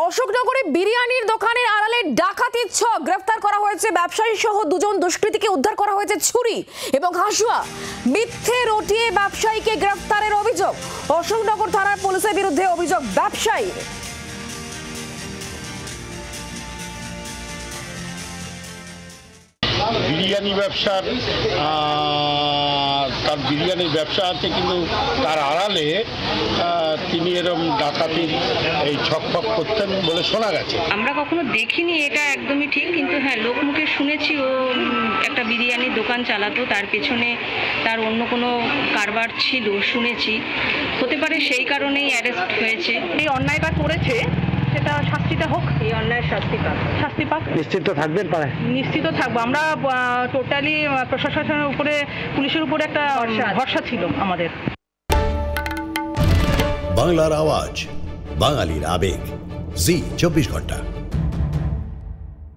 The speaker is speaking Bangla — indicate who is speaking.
Speaker 1: অশোকনগরে বিরিয়ানির দোকানের আড়ালে ডাকাতির ছক, গ্রেফতার করা হয়েছে ব্যবসায়ী সহ দুজন দুষ্কৃতীকে, উদ্ধার করা হয়েছে ছুরি এবং হাসুয়া। মিথ্যে রটিয়ে ব্যবসায়ীকে গ্রেফতারের অভিযোগ। অশোকনগর থানার পুলিশের বিরুদ্ধে অভিযোগ ব্যবসায়ীর।
Speaker 2: বিরিয়ানি ব্যবসার তার বিরিয়ানির ব্যবসা আছে, কিন্তু তার আড়ালে তিনি এরকম ডাকাতির এই ছকফক করতেন বলে শোনা গেছে।
Speaker 3: আমরা কখনো দেখিনি এটা একদমই ঠিক, কিন্তু হ্যাঁ লোকমুখে শুনেছি ও একটা বিরিয়ানির দোকান চালাতো, তার পেছনে তার অন্য কোনো কারবার ছিল শুনেছি, হতে পারে সেই কারণেই অ্যারেস্ট হয়েছে।
Speaker 4: এই অন্যায়টা করেছে সেটা শাস্তিটা হোক, এই অন্যায়ের শাস্তি পাক।
Speaker 5: নিশ্চিত থাকবেন পারে?
Speaker 4: নিশ্চিত থাকবো আমরা। টোটালি প্রশাসনের উপরে, পুলিশের উপরে একটা ভরসা ছিল আমাদের।
Speaker 6: বাংলার আওয়াজ, বাঙালির আবেগ, জি 24 ঘন্টা।